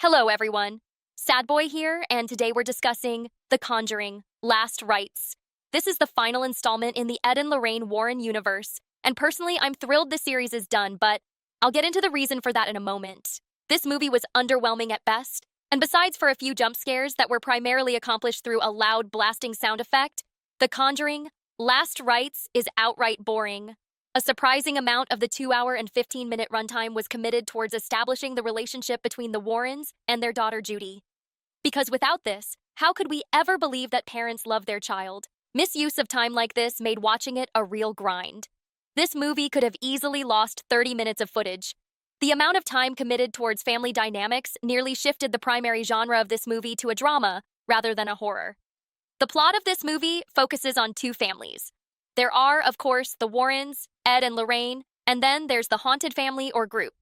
Hello, everyone. SadBoi here, and today we're discussing The Conjuring, Rites. This is the final installment in the Ed and Lorraine Warren universe, and personally, I'm thrilled this series is done, but I'll get into the reason for that in a moment. This movie was underwhelming at best, and besides for a few jump scares that were primarily accomplished through a loud blasting sound effect, The Conjuring, Rites is outright boring. A surprising amount of the 2-hour and 15-minute runtime was committed towards establishing the relationship between the Warrens and their daughter Judy. Because without this, how could we ever believe that parents love their child? Misuse of time like this made watching it a real grind. This movie could have easily lost 30 minutes of footage. The amount of time committed towards family dynamics nearly shifted the primary genre of this movie to a drama rather than a horror. The plot of this movie focuses on two families. There are, of course, the Warrens, Ed and Lorraine, and then there's the haunted family or group.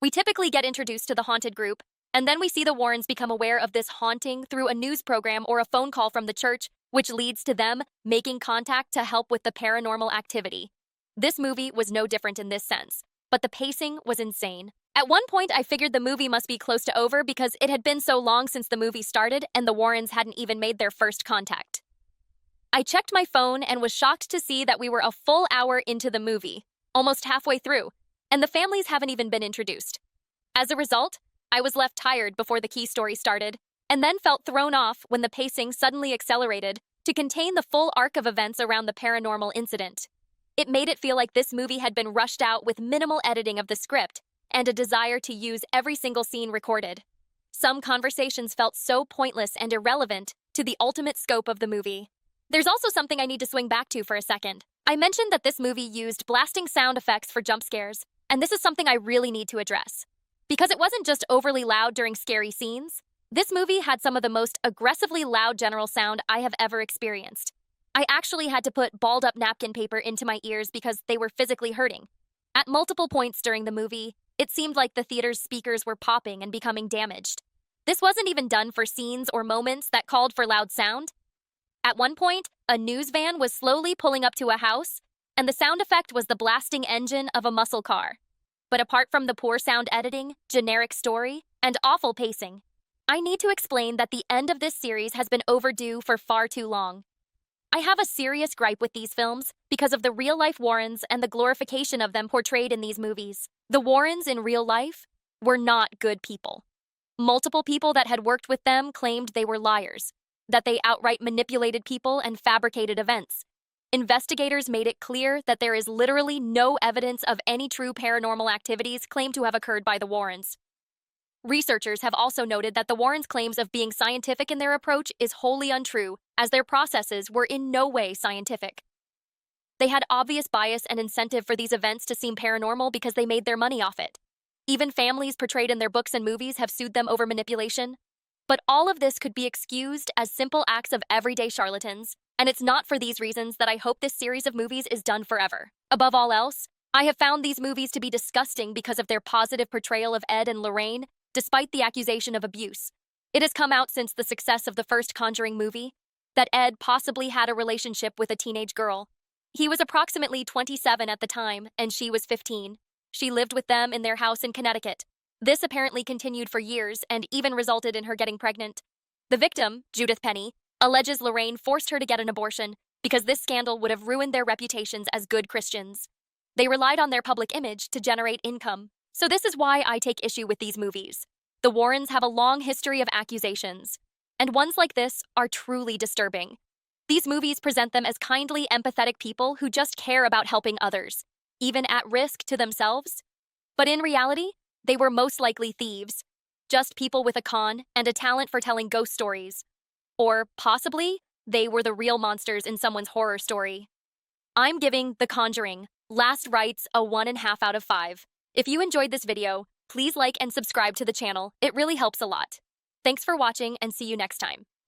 We typically get introduced to the haunted group, and then we see the Warrens become aware of this haunting through a news program or a phone call from the church, which leads to them making contact to help with the paranormal activity. This movie was no different in this sense, but the pacing was insane. At one point, I figured the movie must be close to over because it had been so long since the movie started and the Warrens hadn't even made their first contact. I checked my phone and was shocked to see that we were a full hour into the movie, almost halfway through, and the families haven't even been introduced. As a result, I was left tired before the key story started, and then felt thrown off when the pacing suddenly accelerated to contain the full arc of events around the paranormal incident. It made it feel like this movie had been rushed out with minimal editing of the script and a desire to use every single scene recorded. Some conversations felt so pointless and irrelevant to the ultimate scope of the movie. There's also something I need to swing back to for a second. I mentioned that this movie used blasting sound effects for jump scares, and this is something I really need to address. Because it wasn't just overly loud during scary scenes, this movie had some of the most aggressively loud general sound I have ever experienced. I actually had to put balled-up napkin paper into my ears because they were physically hurting. At multiple points during the movie, it seemed like the theater's speakers were popping and becoming damaged. This wasn't even done for scenes or moments that called for loud sound. At one point, a news van was slowly pulling up to a house, and the sound effect was the blasting engine of a muscle car. But apart from the poor sound editing, generic story, and awful pacing, I need to explain that the end of this series has been overdue for far too long. I have a serious gripe with these films because of the real-life Warrens and the glorification of them portrayed in these movies. The Warrens in real life were not good people. Multiple people that had worked with them claimed they were liars, that they outright manipulated people and fabricated events. Investigators made it clear that there is literally no evidence of any true paranormal activities claimed to have occurred by the Warrens. Researchers have also noted that the Warrens' claims of being scientific in their approach is wholly untrue, as their processes were in no way scientific. They had obvious bias and incentive for these events to seem paranormal because they made their money off it. Even families portrayed in their books and movies have sued them over manipulation. But all of this could be excused as simple acts of everyday charlatans, and it's not for these reasons that I hope this series of movies is done forever. Above all else, I have found these movies to be disgusting because of their positive portrayal of Ed and Lorraine, despite the accusation of abuse. It has come out since the success of the first Conjuring movie that Ed possibly had a relationship with a teenage girl. He was approximately 27 at the time, and she was 15. She lived with them in their house in Connecticut. This apparently continued for years and even resulted in her getting pregnant. The victim, Judith Penny, alleges Lorraine forced her to get an abortion because this scandal would have ruined their reputations as good Christians. They relied on their public image to generate income. So this is why I take issue with these movies. The Warrens have a long history of accusations, and ones like this are truly disturbing. These movies present them as kindly, empathetic people who just care about helping others, even at risk to themselves. But in reality, they were most likely thieves, just people with a con and a talent for telling ghost stories. Or possibly, they were the real monsters in someone's horror story. I'm giving The Conjuring, Rites a 1.5 out of 5. If you enjoyed this video, please like and subscribe to the channel. It really helps a lot. Thanks for watching and see you next time.